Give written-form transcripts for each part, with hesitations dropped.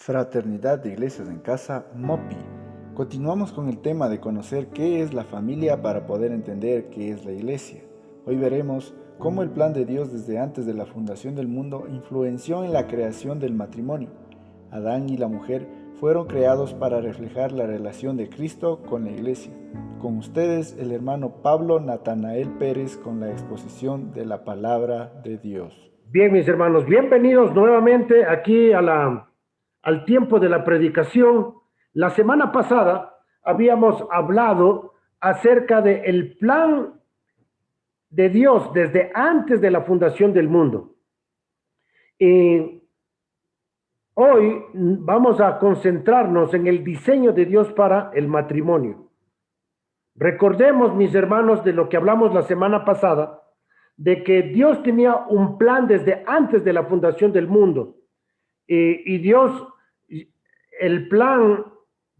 Fraternidad de Iglesias en Casa, MOPI. Continuamos con el tema de conocer qué es la familia para poder entender qué es la iglesia. Hoy veremos cómo el plan de Dios desde antes de la fundación del mundo influenció en la creación del matrimonio. Adán y la mujer fueron creados para reflejar la relación de Cristo con la iglesia. Con ustedes el hermano Pablo Natanael Pérez con la exposición de la palabra de Dios. Bien, mis hermanos, bienvenidos nuevamente aquí al tiempo de la predicación. La semana pasada habíamos hablado acerca del plan de Dios desde antes de la fundación del mundo. Y hoy vamos a concentrarnos en el diseño de Dios para el matrimonio. Recordemos, mis hermanos, de lo que hablamos la semana pasada, de que Dios tenía un plan desde antes de la fundación del mundo. Y Dios, el plan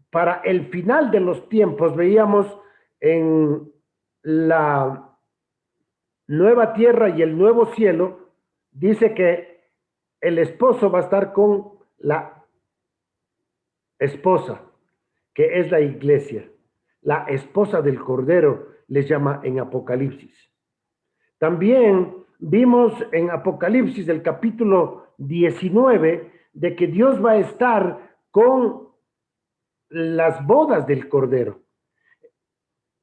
para el final de los tiempos, veíamos en la nueva tierra y el nuevo cielo, dice que el esposo va a estar con la esposa, que es la iglesia. La esposa del Cordero les llama en Apocalipsis. También vimos en Apocalipsis el capítulo 19 de que Dios va a estar con las bodas del Cordero.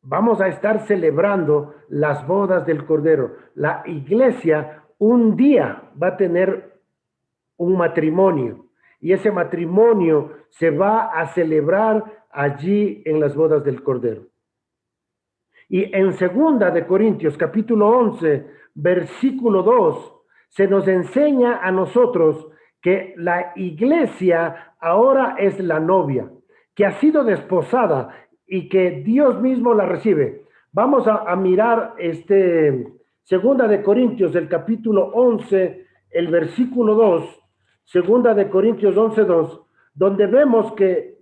Vamos a estar celebrando las bodas del Cordero. La iglesia un día va a tener un matrimonio y ese matrimonio se va a celebrar allí en las bodas del Cordero. Y en segunda de Corintios, capítulo 11, versículo 2, se nos enseña a nosotros que la iglesia ahora es la novia, que ha sido desposada y que Dios mismo la recibe. Vamos a mirar segunda de Corintios, el capítulo 11, el versículo 2, segunda de Corintios 11, 2, donde vemos que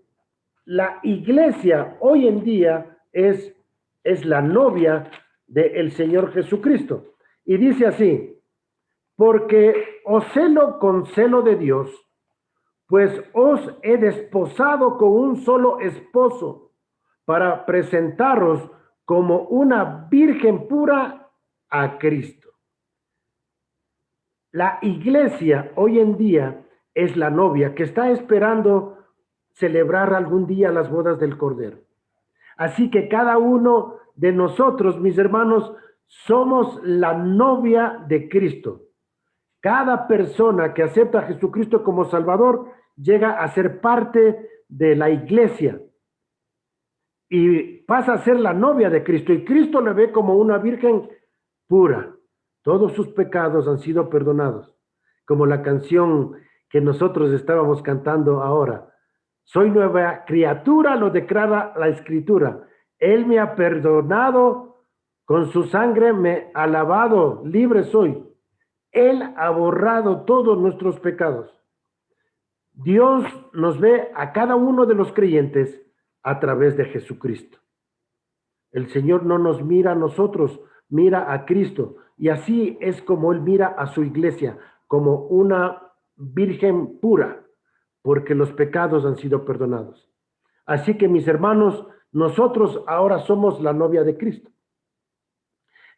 la iglesia hoy en día es la novia del Señor Jesucristo. Y dice así: porque os celo con celo de Dios, pues os he desposado con un solo esposo, para presentaros como una virgen pura a Cristo. La iglesia hoy en día es la novia que está esperando celebrar algún día las bodas del Cordero. Así que cada uno de nosotros, mis hermanos, somos la novia de Cristo. Cada persona que acepta a Jesucristo como Salvador llega a ser parte de la iglesia y pasa a ser la novia de Cristo. Y Cristo le ve como una virgen pura. Todos sus pecados han sido perdonados, como la canción que nosotros estábamos cantando ahora. Soy nueva criatura, lo declara la Escritura. Él me ha perdonado, con su sangre me ha lavado, libre soy. Él ha borrado todos nuestros pecados. Dios nos ve a cada uno de los creyentes a través de Jesucristo. El Señor no nos mira a nosotros, mira a Cristo. Y así es como Él mira a su iglesia, como una virgen pura, porque los pecados han sido perdonados. Así que, mis hermanos, nosotros ahora somos la novia de Cristo.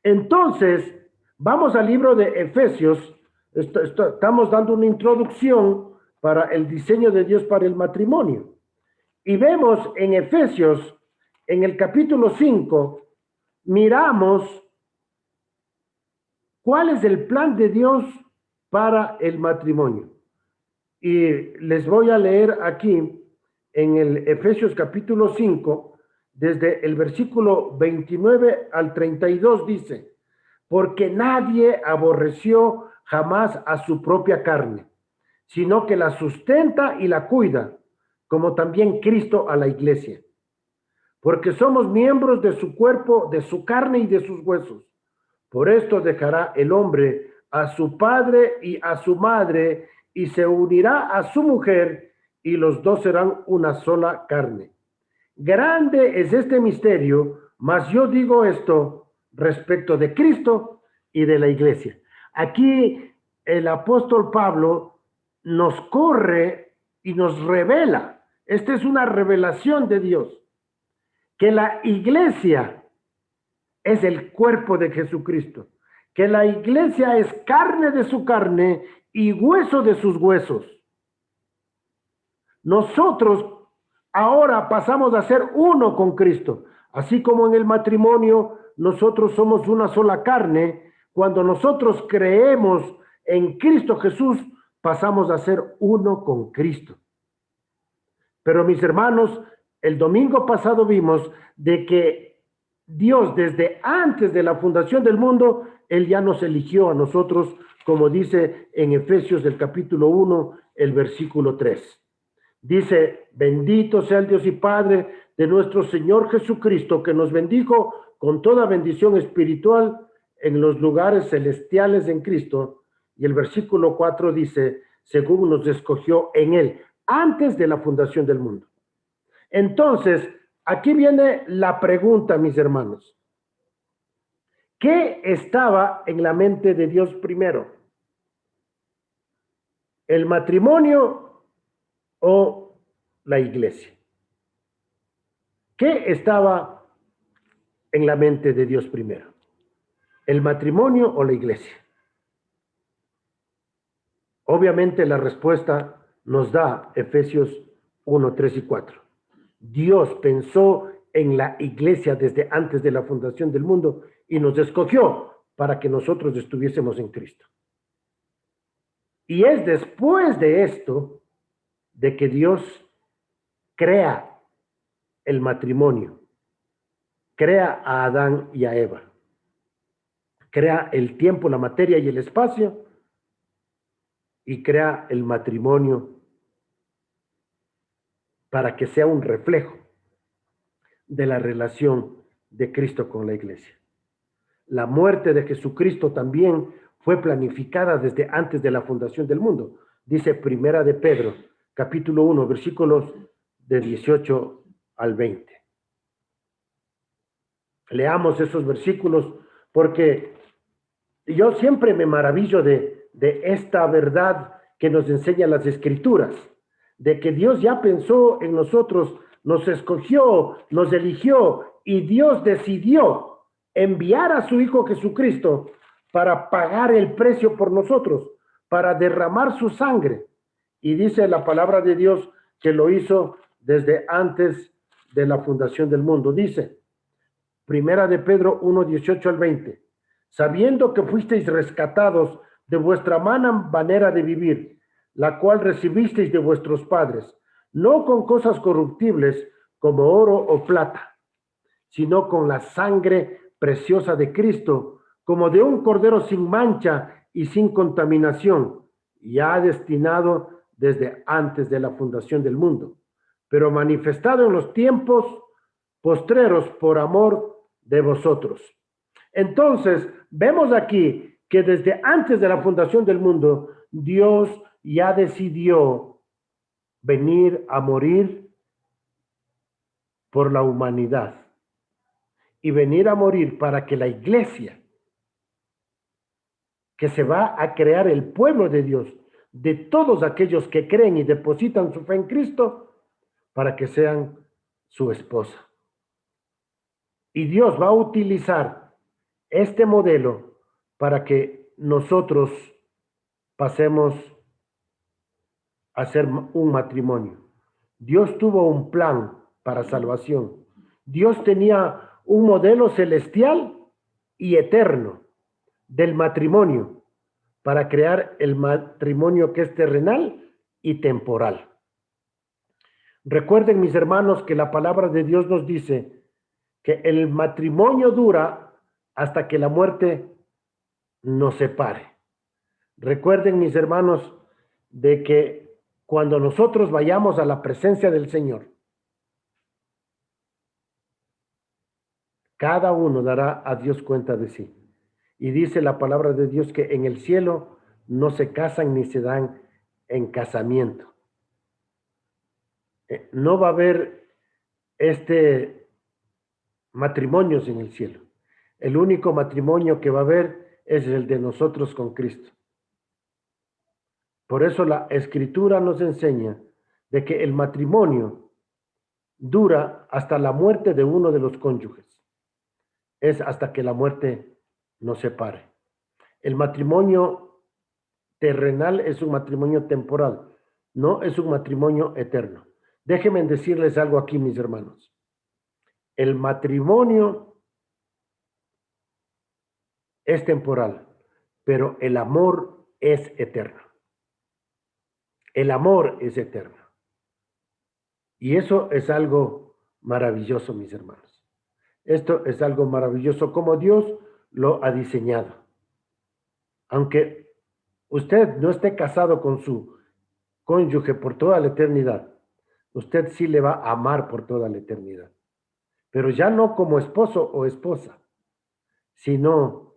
Entonces, vamos al libro de Efesios. Estamos dando una introducción para el diseño de Dios para el matrimonio. Y vemos en Efesios, en el capítulo 5, miramos cuál es el plan de Dios para el matrimonio. Y les voy a leer aquí en el Efesios capítulo 5, desde el versículo 29 al 32 dice: porque nadie aborreció jamás a su propia carne, sino que la sustenta y la cuida, como también Cristo a la iglesia. Porque somos miembros de su cuerpo, de su carne y de sus huesos. Por esto dejará el hombre a su padre y a su madre, y se unirá a su mujer, y los dos serán una sola carne. Grande es este misterio, mas yo digo esto respecto de Cristo y de la iglesia. Aquí el apóstol Pablo nos corre y nos revela, esta es una revelación de Dios, que la iglesia es el cuerpo de Jesucristo, que la iglesia es carne de su carne y hueso de sus huesos. Nosotros ahora pasamos a ser uno con Cristo, así como en el matrimonio nosotros somos una sola carne. Cuando nosotros creemos en Cristo Jesús, pasamos a ser uno con Cristo. Pero mis hermanos, el domingo pasado vimos de que Dios desde antes de la fundación del mundo, Él ya nos eligió a nosotros, como dice en Efesios del capítulo 1, el versículo 3. Dice, bendito sea el Dios y Padre de nuestro Señor Jesucristo, que nos bendijo con toda bendición espiritual en los lugares celestiales en Cristo. Y el versículo 4 dice, según nos escogió en Él, antes de la fundación del mundo. Entonces, aquí viene la pregunta, mis hermanos. ¿Qué estaba en la mente de Dios primero? ¿El matrimonio o la iglesia? ¿Qué estaba en la mente de Dios primero? ¿El matrimonio o la iglesia? Obviamente la respuesta nos da Efesios 1, 3 y 4. Dios pensó en la iglesia desde antes de la fundación del mundo y nos escogió para que nosotros estuviésemos en Cristo. Y es después de esto de que Dios crea el matrimonio, crea a Adán y a Eva, crea el tiempo, la materia y el espacio, y crea el matrimonio para que sea un reflejo de la relación de Cristo con la iglesia. La muerte de Jesucristo también fue planificada desde antes de la fundación del mundo. Dice Primera de Pedro, capítulo 1, versículos de 18 al 20. Leamos esos versículos porque yo siempre me maravillo de esta verdad que nos enseñan las Escrituras, de que Dios ya pensó en nosotros, nos escogió, nos eligió y Dios decidió enviar a su Hijo Jesucristo para pagar el precio por nosotros, para derramar su sangre. Y dice la palabra de Dios que lo hizo desde antes de la fundación del mundo. Dice, Primera de Pedro 1, 18 al 20, sabiendo que fuisteis rescatados de vuestra mala manera de vivir, la cual recibisteis de vuestros padres, no con cosas corruptibles como oro o plata, sino con la sangre preciosa de Cristo, como de un cordero sin mancha y sin contaminación, ya destinado desde antes de la fundación del mundo, pero manifestado en los tiempos postreros por amor de vosotros. Entonces, vemos aquí que desde antes de la fundación del mundo, Dios ya decidió venir a morir por la humanidad y venir a morir para que la iglesia, que se va a crear el pueblo de Dios, de todos aquellos que creen y depositan su fe en Cristo, para que sean su esposa. Y Dios va a utilizar este modelo para que nosotros pasemos a ser un matrimonio. Dios tuvo un plan para salvación. Dios tenía un modelo celestial y eterno del matrimonio para crear el matrimonio que es terrenal y temporal. Recuerden, mis hermanos, que la palabra de Dios nos dice que el matrimonio dura hasta que la muerte nos separe. Recuerden, mis hermanos, de que cuando nosotros vayamos a la presencia del Señor, cada uno dará a Dios cuenta de sí. Y dice la palabra de Dios que en el cielo no se casan ni se dan en casamiento. No va a haber matrimonios en el cielo. El único matrimonio que va a haber es el de nosotros con Cristo. Por eso la Escritura nos enseña de que el matrimonio dura hasta la muerte de uno de los cónyuges. Es hasta que la muerte nos separe. El matrimonio terrenal es un matrimonio temporal, no es un matrimonio eterno. Déjenme decirles algo aquí, mis hermanos. El matrimonio es temporal, pero el amor es eterno. El amor es eterno. Y eso es algo maravilloso, mis hermanos. Esto es algo maravilloso como Dios lo ha diseñado. Aunque usted no esté casado con su cónyuge por toda la eternidad, usted sí le va a amar por toda la eternidad. Pero ya no como esposo o esposa, sino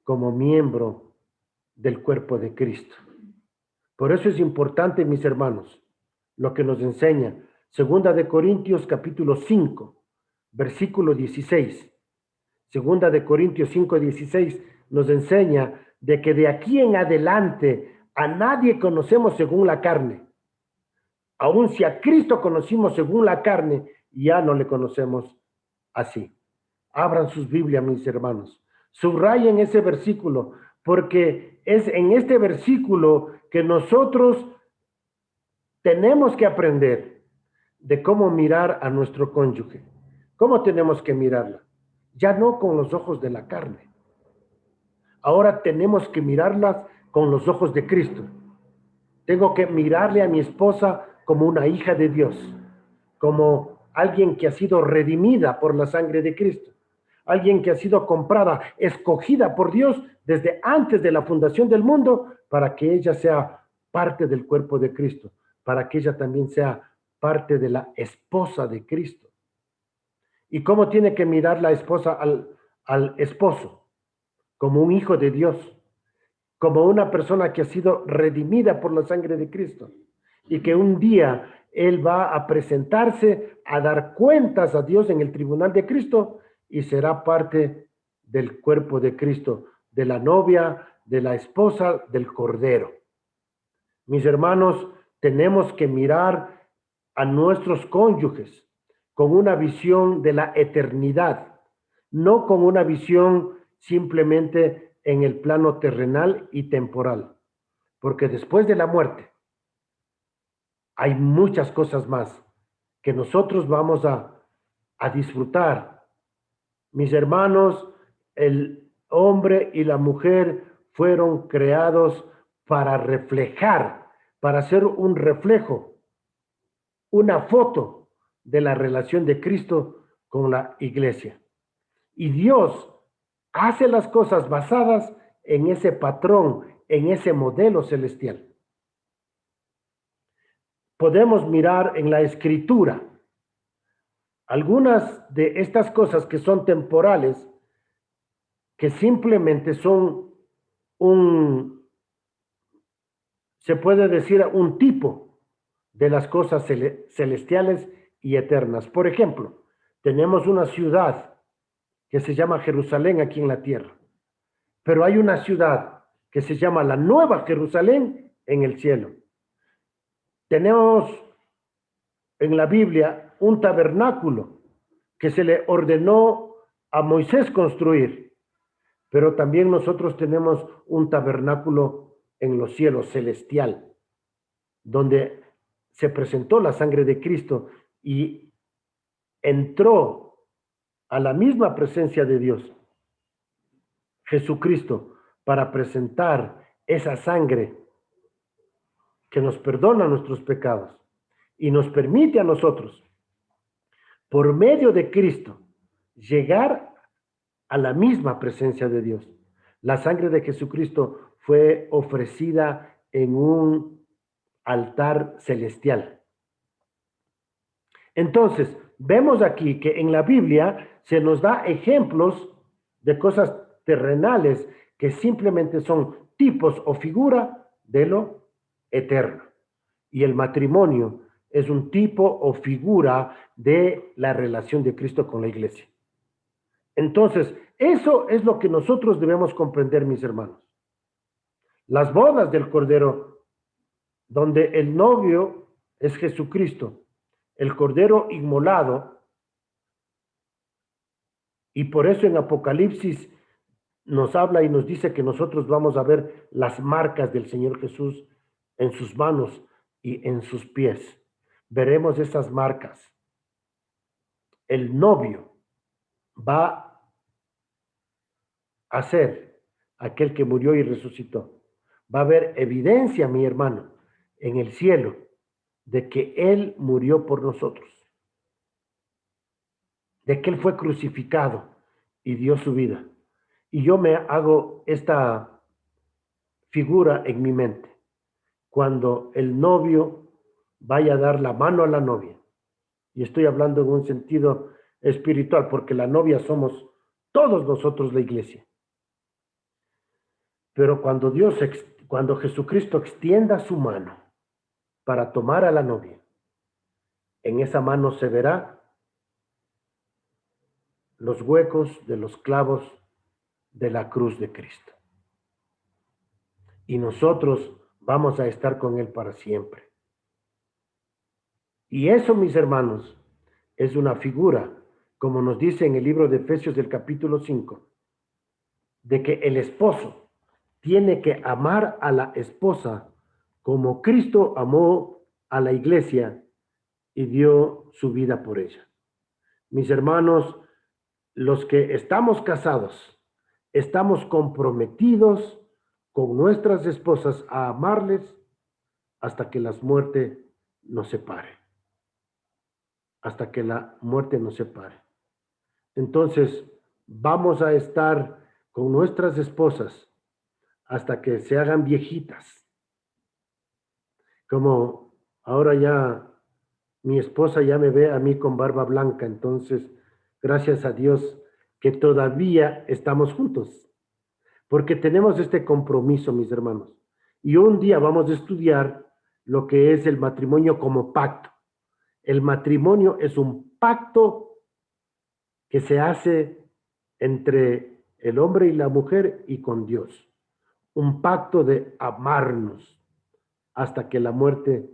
como miembro del cuerpo de Cristo. Por eso es importante, mis hermanos, lo que nos enseña Segunda de Corintios capítulo 5, versículo 16. Segunda de Corintios 5, 16 nos enseña de que de aquí en adelante a nadie conocemos según la carne. Aun si a Cristo conocimos según la carne, ya no le conocemos así. Abran sus Biblias, mis hermanos. Subrayen ese versículo, porque es en este versículo que nosotros tenemos que aprender de cómo mirar a nuestro cónyuge. ¿Cómo tenemos que mirarla? Ya no con los ojos de la carne. Ahora tenemos que mirarlas con los ojos de Cristo. Tengo que mirarle a mi esposa como una hija de Dios, como alguien que ha sido redimida por la sangre de Cristo, alguien que ha sido comprada, escogida por Dios desde antes de la fundación del mundo para que ella sea parte del cuerpo de Cristo, para que ella también sea parte de la esposa de Cristo. ¿Y cómo tiene que mirar la esposa al esposo? Como un hijo de Dios, como una persona que ha sido redimida por la sangre de Cristo y que un día él va a presentarse a dar cuentas a Dios en el tribunal de Cristo y será parte del cuerpo de Cristo, de la novia, de la esposa, del cordero. Mis hermanos, tenemos que mirar a nuestros cónyuges con una visión de la eternidad, no con una visión simplemente en el plano terrenal y temporal, porque después de la muerte hay muchas cosas más que nosotros vamos a disfrutar. Mis hermanos, el hombre y la mujer fueron creados para reflejar, para ser un reflejo, una foto de la relación de Cristo con la iglesia. Y Dios hace las cosas basadas en ese patrón, en ese modelo celestial. Podemos mirar en la escritura algunas de estas cosas que son temporales, que simplemente son se puede decir, un tipo de las cosas celestiales y eternas. Por ejemplo, tenemos una ciudad que se llama Jerusalén aquí en la tierra, pero hay una ciudad que se llama la Nueva Jerusalén en el cielo. Tenemos en la Biblia un tabernáculo que se le ordenó a Moisés construir, pero también nosotros tenemos un tabernáculo en los cielos celestial, donde se presentó la sangre de Cristo y entró a la misma presencia de Dios, Jesucristo, para presentar esa sangre que nos perdona nuestros pecados y nos permite a nosotros, por medio de Cristo, llegar a la misma presencia de Dios. La sangre de Jesucristo fue ofrecida en un altar celestial. Entonces, vemos aquí que en la Biblia se nos da ejemplos de cosas terrenales que simplemente son tipos o figura de lo eterno. Y el matrimonio es un tipo o figura de la relación de Cristo con la iglesia. Entonces, eso es lo que nosotros debemos comprender, mis hermanos. Las bodas del Cordero, donde el novio es Jesucristo, el Cordero inmolado, y por eso en Apocalipsis nos habla y nos dice que nosotros vamos a ver las marcas del Señor Jesús en sus manos y en sus pies. Veremos esas marcas. El novio va a ser aquel que murió y resucitó. Va a haber evidencia, mi hermano, en el cielo de que Él murió por nosotros, de que Él fue crucificado y dio su vida. Y yo me hago esta figura en mi mente. Cuando el novio vaya a dar la mano a la novia, y estoy hablando en un sentido espiritual, porque la novia somos todos nosotros, la iglesia. Pero cuando Jesucristo extienda su mano para tomar a la novia, en esa mano se verá los huecos de los clavos de la cruz de Cristo. Y nosotros vamos a estar con Él para siempre. Y eso, mis hermanos, es una figura, como nos dice en el libro de Efesios del capítulo 5, de que el esposo tiene que amar a la esposa como Cristo amó a la iglesia y dio su vida por ella. Mis hermanos, los que estamos casados, estamos comprometidos con nuestras esposas a amarles hasta que la muerte nos separe. Hasta que la muerte nos separe. Entonces, vamos a estar con nuestras esposas hasta que se hagan viejitas. Como ahora ya mi esposa ya me ve a mí con barba blanca, entonces, gracias a Dios que todavía estamos juntos, porque tenemos este compromiso, mis hermanos. Y un día vamos a estudiar lo que es el matrimonio como pacto. El matrimonio es un pacto que se hace entre el hombre y la mujer y con Dios. Un pacto de amarnos hasta que la muerte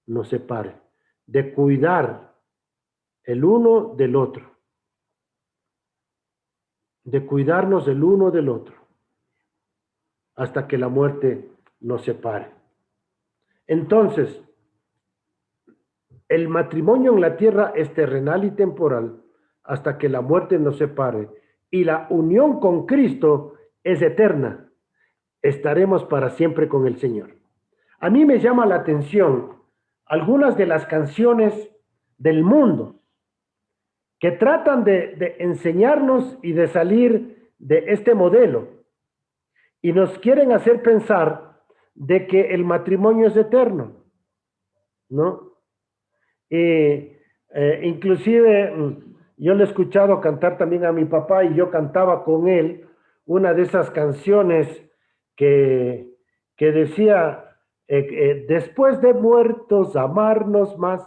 nos separe, de cuidar el uno del otro, de cuidarnos el uno del otro, hasta que la muerte nos separe. Entonces, el matrimonio en la tierra es terrenal y temporal hasta que la muerte nos separe, y la unión con Cristo es eterna. Estaremos para siempre con el Señor. A mí me llama la atención algunas de las canciones del mundo que tratan de enseñarnos y de salir de este modelo y nos quieren hacer pensar de que el matrimonio es eterno, ¿no? Inclusive yo le he escuchado cantar también a mi papá y yo cantaba con él una de esas canciones que decía, después de muertos amarnos más,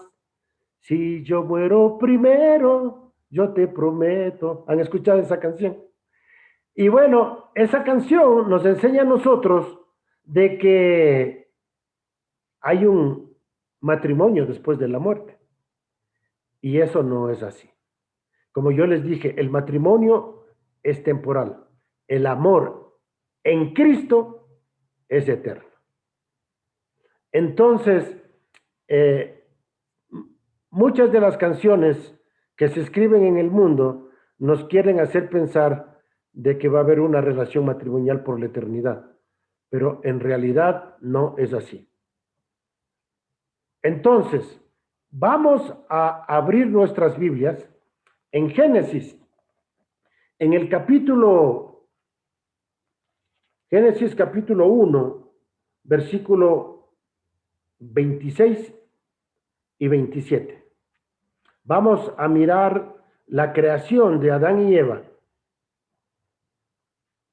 si yo muero primero, yo te prometo. ¿Han escuchado esa canción? Y bueno, esa canción nos enseña a nosotros de que hay un matrimonio después de la muerte. Y eso no es así. Como yo les dije, el matrimonio es temporal. El amor en Cristo es eterno. Entonces, muchas de las canciones que se escriben en el mundo nos quieren hacer pensar de que va a haber una relación matrimonial por la eternidad, pero en realidad no es así. Entonces, vamos a abrir nuestras Biblias en Génesis, en el Génesis capítulo 1, versículo 26 y 27. Vamos a mirar la creación de Adán y Eva.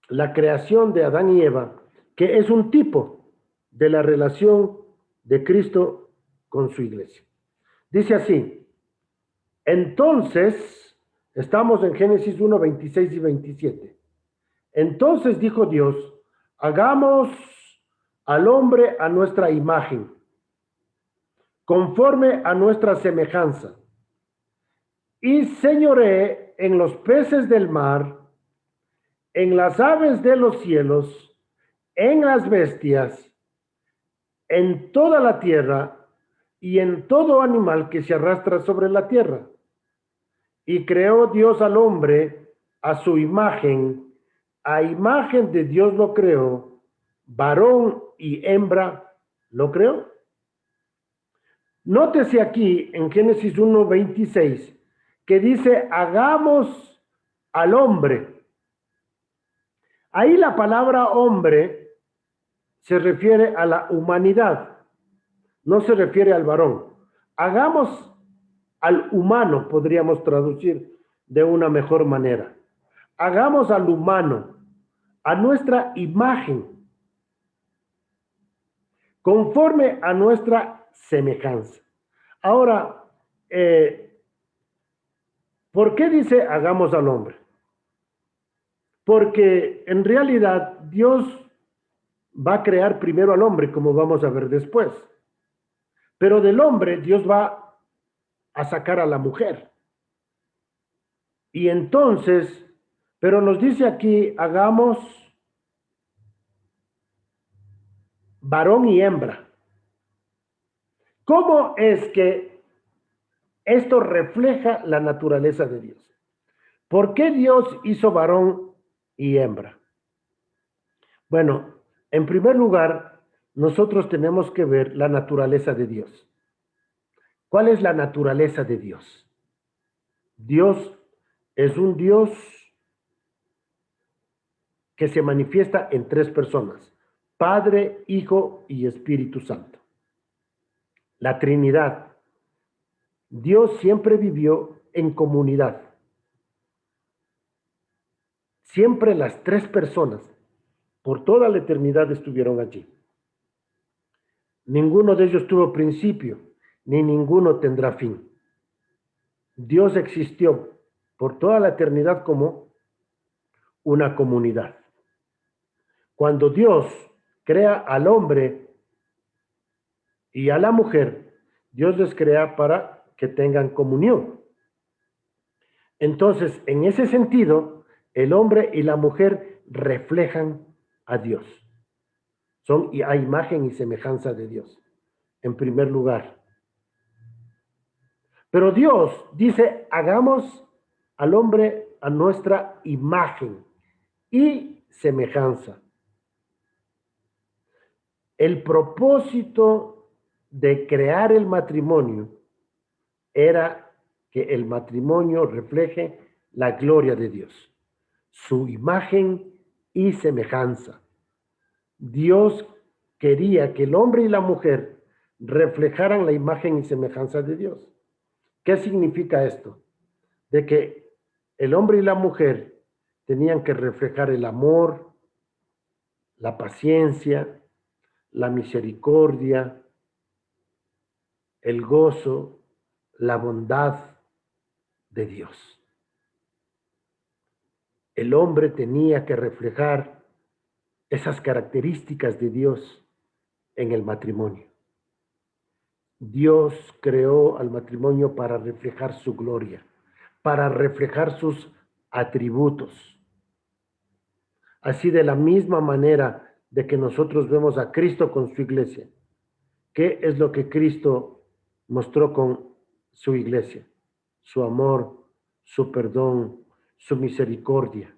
La creación de Adán y Eva, que es un tipo de la relación de Cristo con su iglesia. Dice así, entonces, estamos en Génesis 1, 26 y 27. Entonces dijo Dios, hagamos al hombre a nuestra imagen, conforme a nuestra semejanza, y señoree en los peces del mar, en las aves de los cielos, en las bestias, en toda la tierra y en todo animal que se arrastra sobre la tierra. Y creó Dios al hombre a su imagen, a imagen de Dios lo creó, varón y hembra lo creó. Nótese aquí en Génesis 1:26 que dice, hagamos al hombre. Ahí la palabra hombre se refiere a la humanidad, no se refiere al varón. Hagamos al humano, podríamos traducir de una mejor manera. Hagamos al humano a nuestra imagen, conforme a nuestra semejanza. Ahora, ¿por qué dice hagamos al hombre? Porque en realidad Dios va a crear primero al hombre, como vamos a ver después. Pero del hombre Dios va a sacar a la mujer. Y entonces, pero nos dice aquí, hagamos varón y hembra. ¿Cómo es que esto refleja la naturaleza de Dios? ¿Por qué Dios hizo varón y hembra? Bueno, en primer lugar, nosotros tenemos que ver la naturaleza de Dios. ¿Cuál es la naturaleza de Dios? Dios es un Dios que se manifiesta en tres personas: Padre, Hijo y Espíritu Santo. La Trinidad. Dios siempre vivió en comunidad. Siempre las tres personas, por toda la eternidad, estuvieron allí. Ninguno de ellos tuvo principio, ni ninguno tendrá fin. Dios existió por toda la eternidad como una comunidad. Cuando Dios crea al hombre y a la mujer, Dios les crea para que tengan comunión. Entonces, en ese sentido, el hombre y la mujer reflejan a Dios. Son a imagen y semejanza de Dios, en primer lugar. Pero Dios dice, hagamos al hombre a nuestra imagen y semejanza. El propósito de crear el matrimonio era que el matrimonio refleje la gloria de Dios, su imagen y semejanza. Dios quería que el hombre y la mujer reflejaran la imagen y semejanza de Dios. ¿Qué significa esto? De que el hombre y la mujer tenían que reflejar el amor, la paciencia, la misericordia, el gozo, la bondad de Dios. El hombre tenía que reflejar esas características de Dios en el matrimonio. Dios creó al matrimonio para reflejar su gloria, para reflejar sus atributos. Así, de la misma manera de que nosotros vemos a Cristo con su iglesia, ¿qué es lo que Cristo mostró con su iglesia? Su amor, su perdón, su misericordia.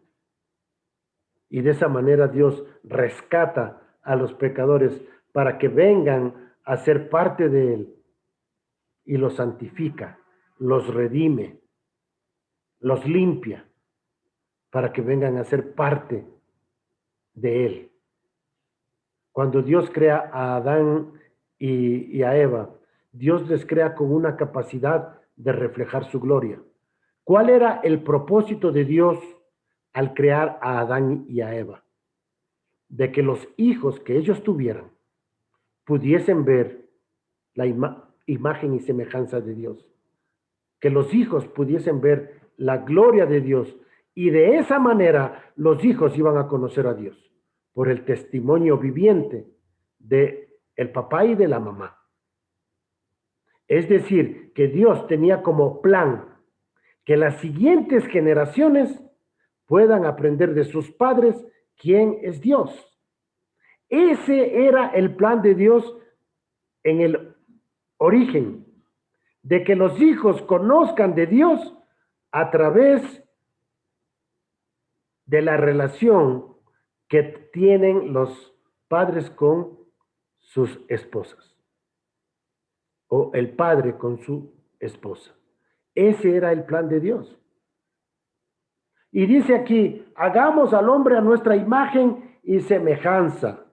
Y de esa manera Dios rescata a los pecadores para que vengan a ser parte de Él, y los santifica, los redime, los limpia, para que vengan a ser parte de Él. Cuando Dios crea a Adán y a Eva, Dios les crea con una capacidad de reflejar su gloria. ¿Cuál era el propósito de Dios al crear a Adán y a Eva? De que los hijos que ellos tuvieran pudiesen ver la imagen y semejanza de Dios. Que los hijos pudiesen ver la gloria de Dios, y de esa manera los hijos iban a conocer a Dios por el testimonio viviente de el papá y de la mamá. Es decir, que Dios tenía como plan que las siguientes generaciones puedan aprender de sus padres quién es Dios. Ese era el plan de Dios en el origen, de que los hijos conozcan de Dios a través de la relación que tienen los padres con sus esposas o el padre con su esposa. Ese era el plan de Dios. Y dice aquí, hagamos al hombre a nuestra imagen y semejanza.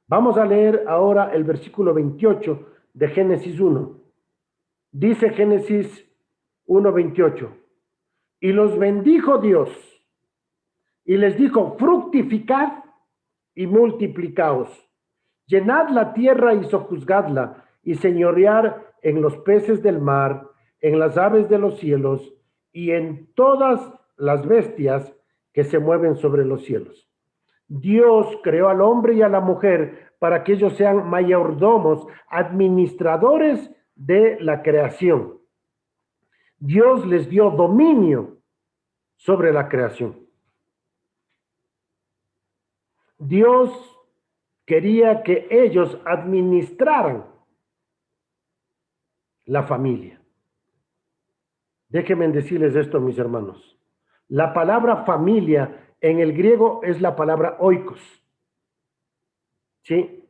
Vamos a leer ahora el versículo 28 de Génesis 1. Dice Génesis 1:28. Y los bendijo Dios y les dijo, fructificad y multiplicaos, llenad la tierra y sojuzgadla y señorear en los peces del mar, en las aves de los cielos y en todas las bestias que se mueven sobre los cielos. Dios creó al hombre y a la mujer para que ellos sean mayordomos, administradores de la creación. Dios les dio dominio sobre la creación. Dios quería que ellos administraran la familia. Déjenme decirles esto, mis hermanos. La palabra familia en el griego es la palabra oikos. ¿Sí?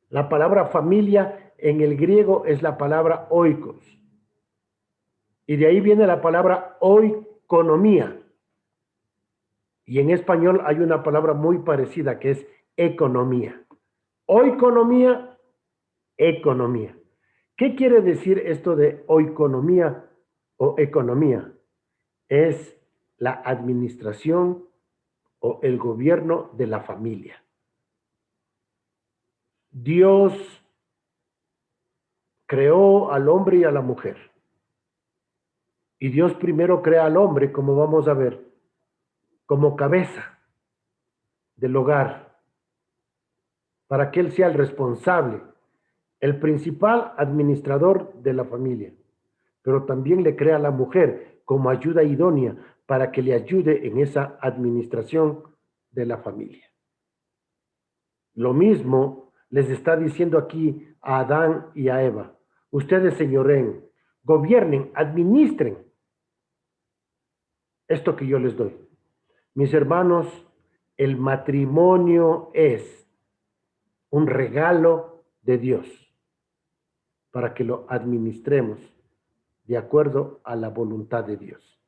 La palabra familia en el griego es la palabra oikos. Y de ahí viene la palabra oikonomía. Y en español hay una palabra muy parecida que es economía. Oikonomía, economía. ¿Qué quiere decir esto de oikonomía o economía? Es la administración o el gobierno de la familia. Dios creó al hombre y a la mujer. Y Dios primero crea al hombre, como vamos a ver, como cabeza del hogar, para que él sea el responsable, el principal administrador de la familia. Pero también le crea a la mujer como ayuda idónea para que le ayude en esa administración de la familia. Lo mismo les está diciendo aquí a Adán y a Eva. Ustedes señoreen, gobiernen, administren esto que yo les doy. Mis hermanos, el matrimonio es un regalo de Dios para que lo administremos de acuerdo a la voluntad de Dios.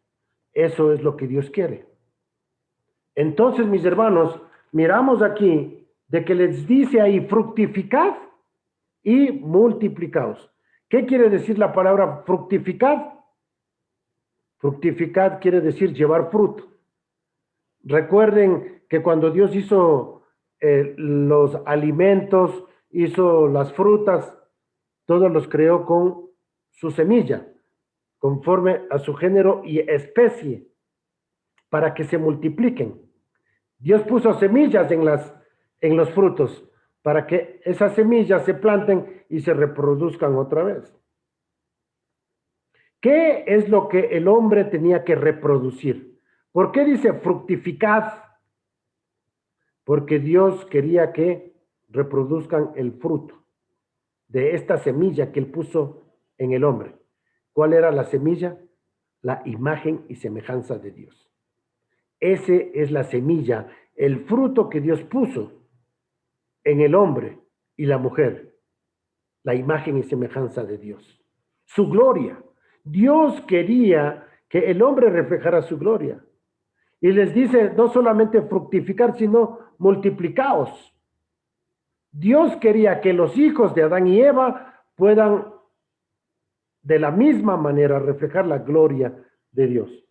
Eso es lo que Dios quiere. Entonces, mis hermanos, miramos aquí de que les dice ahí fructificad y multiplicaos. ¿Qué quiere decir la palabra fructificad? Fructificad quiere decir llevar fruto. Recuerden que cuando Dios hizo los alimentos, hizo las frutas, todos los creó con su semilla, conforme a su género y especie, para que se multipliquen. Dios puso semillas en los frutos, para que esas semillas se planten y se reproduzcan otra vez. ¿Qué es lo que el hombre tenía que reproducir? ¿Por qué dice fructificad? Porque Dios quería que reproduzcan el fruto de esta semilla que él puso en el hombre. ¿Cuál era la semilla? La imagen y semejanza de Dios. Ese es la semilla, el fruto que Dios puso en el hombre y la mujer, la imagen y semejanza de Dios. Su gloria. Dios quería que el hombre reflejara su gloria. Y les dice no solamente fructificar, sino multiplicaos. Dios quería que los hijos de Adán y Eva puedan de la misma manera reflejar la gloria de Dios.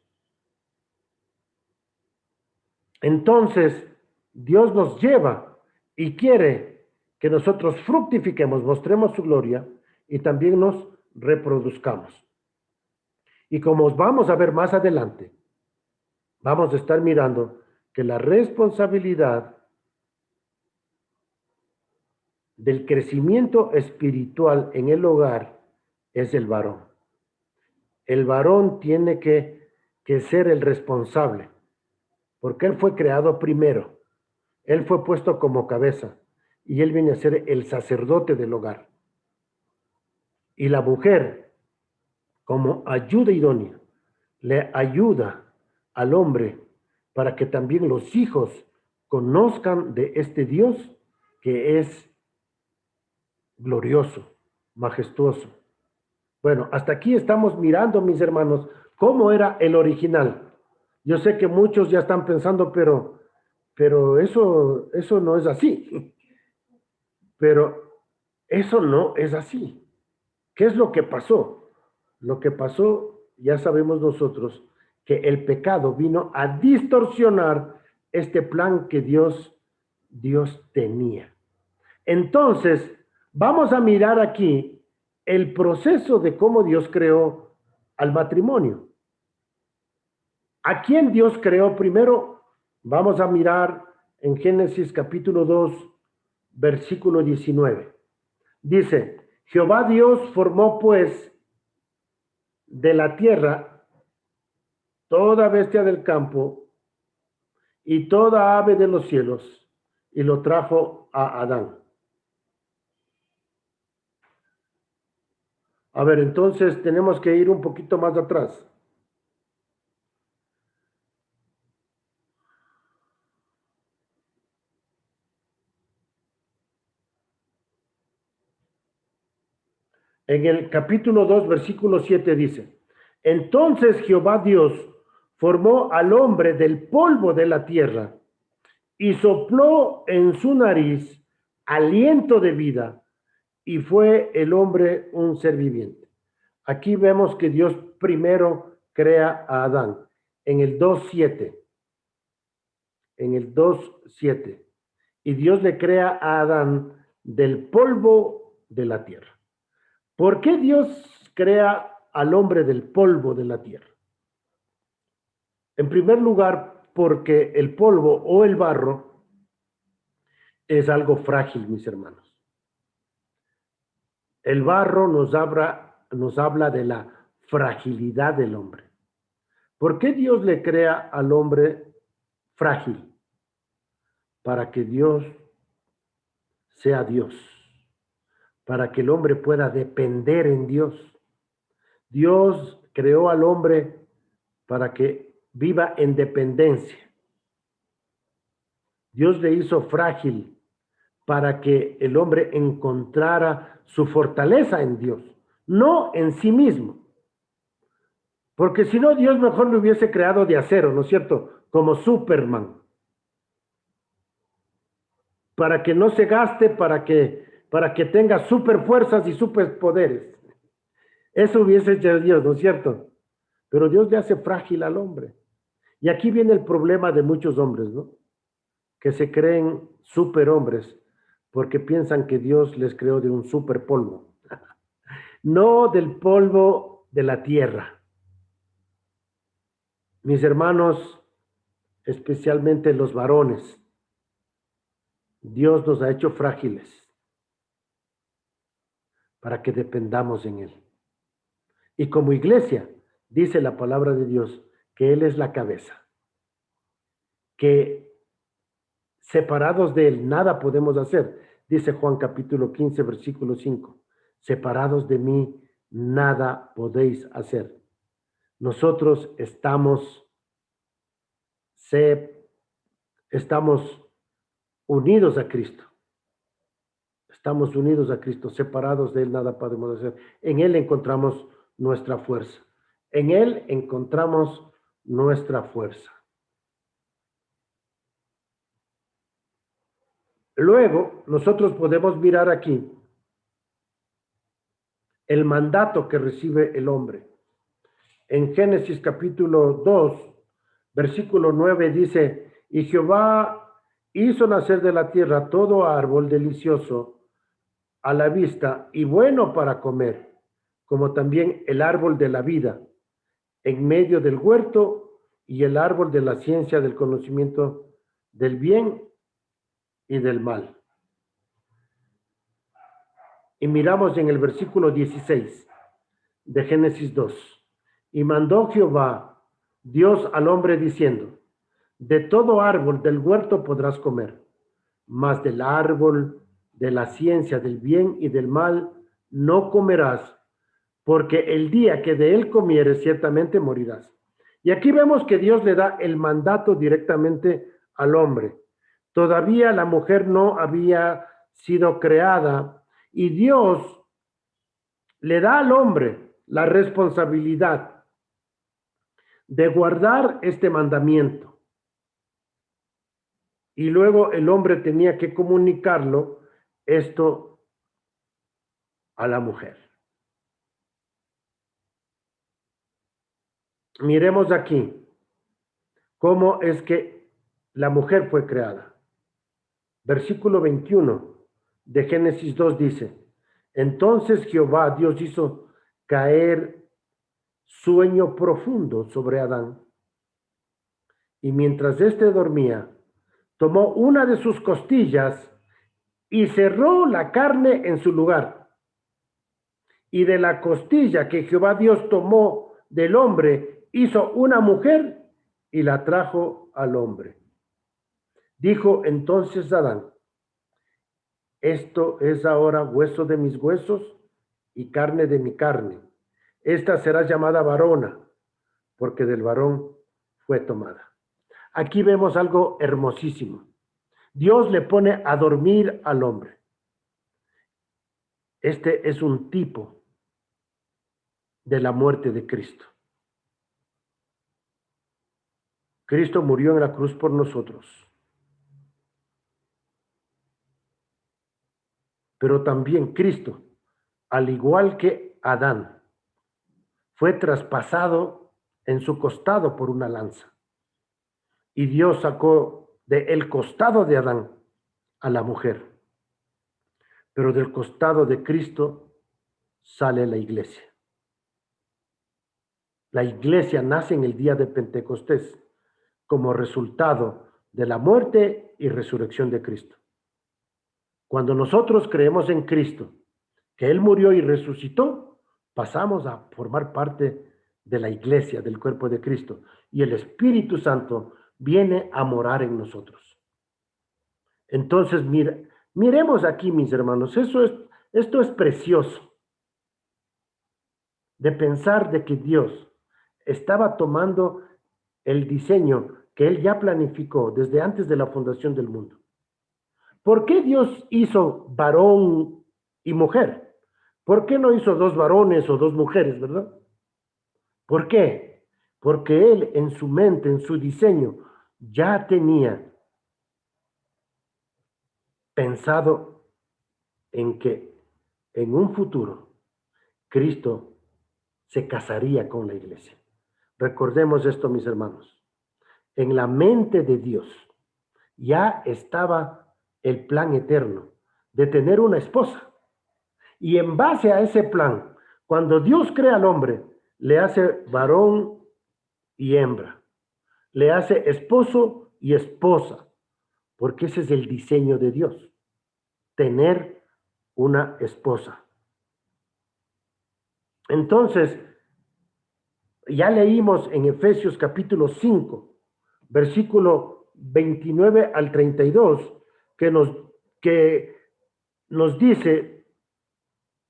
Entonces, Dios nos lleva y quiere que nosotros fructifiquemos, mostremos su gloria y también nos reproduzcamos. Y como vamos a ver más adelante, vamos a estar mirando que la responsabilidad del crecimiento espiritual en el hogar es el varón. El varón tiene que ser el responsable, porque él fue creado primero. Él fue puesto como cabeza y él viene a ser el sacerdote del hogar. Y la mujer, como ayuda idónea, le ayuda al hombre para que también los hijos conozcan de este Dios que es glorioso, majestuoso. Bueno, hasta aquí estamos mirando, mis hermanos, cómo era el original. Yo sé que muchos ya están pensando, pero eso no es así. Pero eso no es así. ¿Qué es lo que pasó? Lo que pasó, ya sabemos nosotros, que el pecado vino a distorsionar este plan que Dios tenía. Entonces, vamos a mirar aquí el proceso de cómo Dios creó al matrimonio. ¿A quién Dios creó primero? Vamos a mirar en Génesis capítulo 2, versículo 19. Dice, Jehová Dios formó pues de la tierra toda bestia del campo y toda ave de los cielos y lo trajo a Adán. A ver, entonces tenemos que ir un poquito más atrás. En el capítulo 2, versículo 7 dice, entonces Jehová Dios formó al hombre del polvo de la tierra y sopló en su nariz aliento de vida y fue el hombre un ser viviente. Aquí vemos que Dios primero crea a Adán en el 2:7, en el 2:7, y Dios le crea a Adán del polvo de la tierra. ¿Por qué Dios crea al hombre del polvo de la tierra? En primer lugar, porque el polvo o el barro es algo frágil, mis hermanos. El barro nos habla de la fragilidad del hombre. ¿Por qué Dios le crea al hombre frágil? Para que Dios sea Dios, para que el hombre pueda depender en Dios. Dios creó al hombre para que viva en dependencia. Dios le hizo frágil para que el hombre encontrara su fortaleza en Dios, no en sí mismo. Porque si no, Dios mejor lo hubiese creado de acero, ¿no es cierto? Como Superman. Para que no se gaste, para que tenga super fuerzas y super poderes. Eso hubiese hecho Dios, ¿no es cierto? Pero Dios le hace frágil al hombre. Y aquí viene el problema de muchos hombres, ¿no? Que se creen superhombres porque piensan que Dios les creó de un super polvo, no del polvo de la tierra. Mis hermanos, especialmente los varones, Dios nos ha hecho frágiles para que dependamos en Él. Y como iglesia, dice la palabra de Dios que Él es la cabeza, que separados de Él nada podemos hacer. Dice Juan capítulo 15, versículo 5. Separados de mí nada podéis hacer. Nosotros estamos unidos a Cristo. Estamos unidos a Cristo, separados de Él nada podemos hacer. En Él encontramos nuestra fuerza. En Él encontramos nuestra fuerza. Luego, nosotros podemos mirar aquí el mandato que recibe el hombre. En Génesis capítulo 2, versículo 9 dice, y Jehová hizo nacer de la tierra todo árbol delicioso a la vista y bueno para comer, como también el árbol de la vida en medio del huerto y el árbol de la ciencia del conocimiento del bien y del mal. Y miramos en el versículo 16 de Génesis 2. Y mandó Jehová, Dios al hombre diciendo, de todo árbol del huerto podrás comer, mas del árbol de la ciencia del bien y del mal no comerás, porque el día que de él comieres ciertamente morirás. Y aquí vemos que Dios le da el mandato directamente al hombre. Todavía la mujer no había sido creada y Dios le da al hombre la responsabilidad de guardar este mandamiento. Y luego el hombre tenía que comunicarlo esto a la mujer. Miremos aquí cómo es que la mujer fue creada. Versículo 21 de Génesis 2 dice, entonces Jehová Dios hizo caer sueño profundo sobre Adán, y mientras éste dormía, tomó una de sus costillas y cerró la carne en su lugar. Y de la costilla que Jehová Dios tomó del hombre, hizo una mujer y la trajo al hombre. Dijo entonces Adán, esto es ahora hueso de mis huesos y carne de mi carne. Esta será llamada varona, porque del varón fue tomada. Aquí vemos algo hermosísimo. Dios le pone a dormir al hombre. Este es un tipo de la muerte de Cristo. Cristo murió en la cruz por nosotros. Pero también Cristo, al igual que Adán, fue traspasado en su costado por una lanza. Y Dios sacó del costado de Adán a la mujer. Pero del costado de Cristo sale la iglesia. La iglesia nace en el día de Pentecostés como resultado de la muerte y resurrección de Cristo. Cuando nosotros creemos en Cristo, que Él murió y resucitó, pasamos a formar parte de la iglesia, del cuerpo de Cristo, y el Espíritu Santo viene a morar en nosotros. Entonces, miremos aquí, mis hermanos, esto es precioso, de pensar de que Dios estaba tomando el diseño que Él ya planificó desde antes de la fundación del mundo. ¿Por qué Dios hizo varón y mujer? ¿Por qué no hizo dos varones o dos mujeres, verdad? ¿Por qué? Porque Él en su mente, en su diseño, ya tenía pensado en que en un futuro Cristo se casaría con la iglesia. Recordemos esto, mis hermanos. En la mente de Dios ya estaba el plan eterno de tener una esposa. Y en base a ese plan, cuando Dios crea al hombre, le hace varón y hembra, le hace esposo y esposa, porque ese es el diseño de Dios, tener una esposa. Entonces, ya leímos en Efesios capítulo 5, versículo 29 al 32, que nos dice,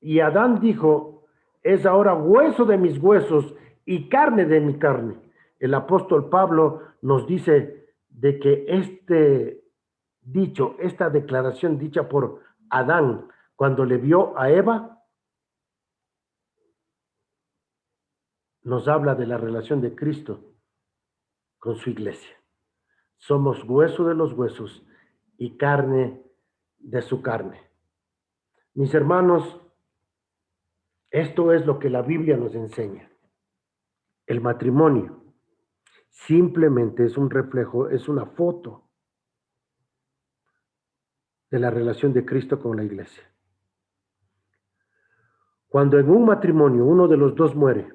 y Adán dijo, es ahora hueso de mis huesos y carne de mi carne. El apóstol Pablo nos dice de que este dicho, esta declaración dicha por Adán cuando le vio a Eva, nos habla de la relación de Cristo con su iglesia. Somos hueso de los huesos y carne de su carne. Mis hermanos, esto es lo que la Biblia nos enseña. El matrimonio simplemente es un reflejo, es una foto de la relación de Cristo con la iglesia. Cuando en un matrimonio uno de los dos muere,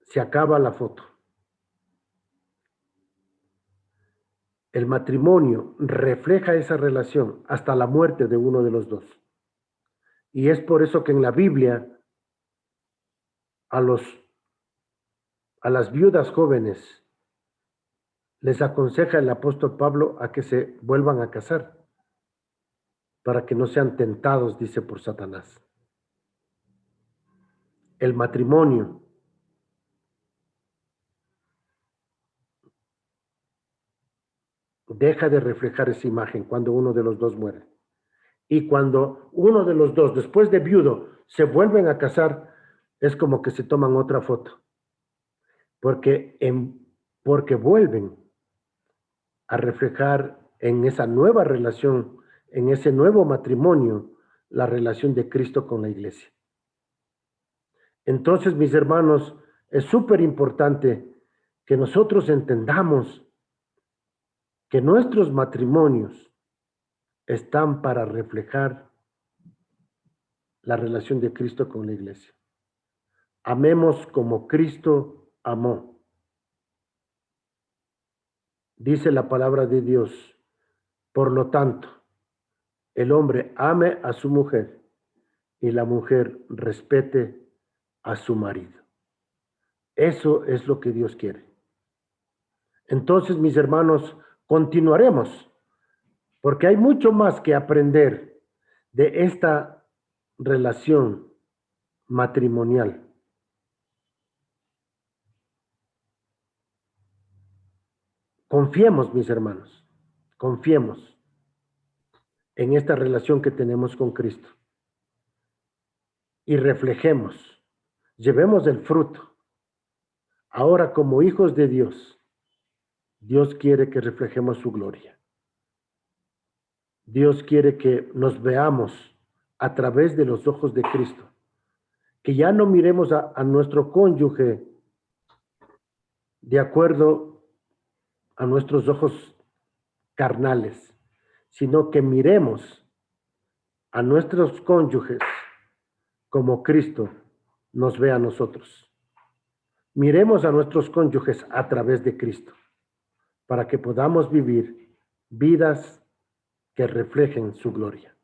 se acaba la foto. El matrimonio refleja esa relación hasta la muerte de uno de los dos. Y es por eso que en la Biblia a las viudas jóvenes les aconseja el apóstol Pablo a que se vuelvan a casar para que no sean tentados, dice, por Satanás. El matrimonio deja de reflejar esa imagen cuando uno de los dos muere. Y cuando uno de los dos, después de viudo, se vuelven a casar, es como que se toman otra foto, porque, porque vuelven a reflejar en esa nueva relación, en ese nuevo matrimonio, la relación de Cristo con la iglesia. Entonces, mis hermanos, es súper importante que nosotros entendamos que nuestros matrimonios están para reflejar la relación de Cristo con la iglesia. Amemos como Cristo amó. Dice la palabra de Dios, por lo tanto, el hombre ame a su mujer y la mujer respete a su marido. Eso es lo que Dios quiere. Entonces, mis hermanos, continuaremos, porque hay mucho más que aprender de esta relación matrimonial. Confiemos, mis hermanos, confiemos en esta relación que tenemos con Cristo y reflejemos, llevemos el fruto. Ahora, como hijos de Dios, Dios quiere que reflejemos su gloria. Dios quiere que nos veamos a través de los ojos de Cristo, que ya no miremos a nuestro cónyuge de acuerdo a nuestros ojos carnales, sino que miremos a nuestros cónyuges como Cristo nos ve a nosotros. Miremos a nuestros cónyuges a través de Cristo, para que podamos vivir vidas que reflejen su gloria.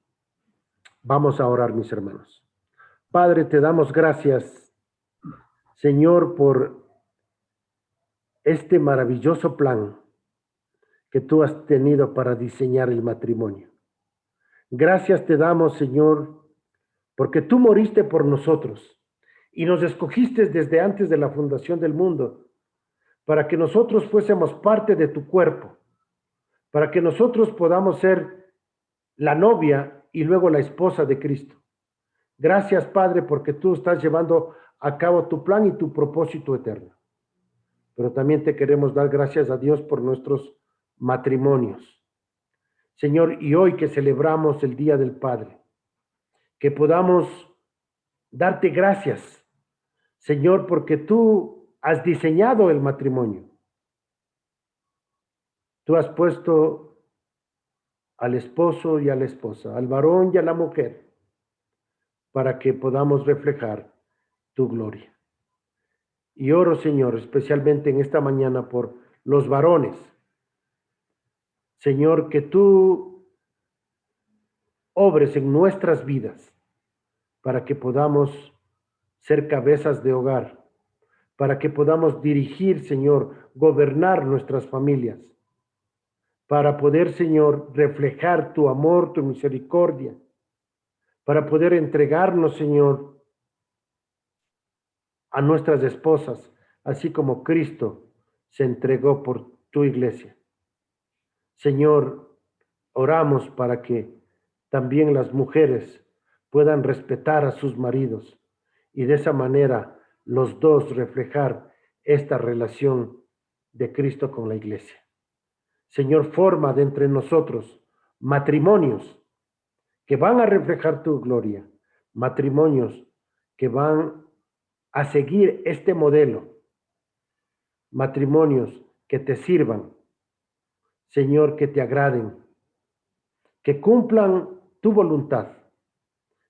Vamos a orar, mis hermanos. Padre, te damos gracias, Señor, por este maravilloso plan que tú has tenido para diseñar el matrimonio. Gracias te damos, Señor, porque tú moriste por nosotros y nos escogiste desde antes de la fundación del mundo para que nosotros fuésemos parte de tu cuerpo, para que nosotros podamos ser la novia y luego la esposa de Cristo. Gracias, Padre, porque tú estás llevando a cabo tu plan y tu propósito eterno. Pero también te queremos dar gracias a Dios por nuestros matrimonios. Señor, y hoy que celebramos el Día del Padre, que podamos darte gracias, Señor, porque tú has diseñado el matrimonio. Tú has puesto al esposo y a la esposa, al varón y a la mujer, para que podamos reflejar tu gloria. Y oro, Señor, especialmente en esta mañana por los varones. Señor, que tú obres en nuestras vidas para que podamos ser cabezas de hogar, para que podamos dirigir, Señor, gobernar nuestras familias, para poder, Señor, reflejar tu amor, tu misericordia, para poder entregarnos, Señor, a nuestras esposas, así como Cristo se entregó por tu iglesia. Señor, oramos para que también las mujeres puedan respetar a sus maridos y de esa manera los dos reflejar esta relación de Cristo con la iglesia. Señor, forma de entre nosotros matrimonios que van a reflejar tu gloria, matrimonios que van a seguir este modelo, matrimonios que te sirvan, Señor, que te agraden, que cumplan tu voluntad.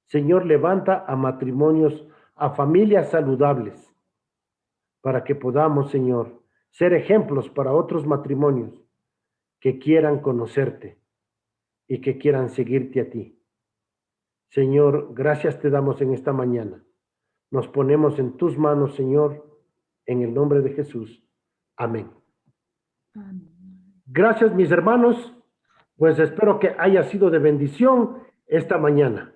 Señor, levanta a matrimonios, a familias saludables, para que podamos, Señor, ser ejemplos para otros matrimonios que quieran conocerte y que quieran seguirte a ti. Señor, gracias te damos en esta mañana. Nos ponemos en tus manos, Señor, en el nombre de Jesús. Amén. Gracias, mis hermanos. Pues espero que haya sido de bendición esta mañana.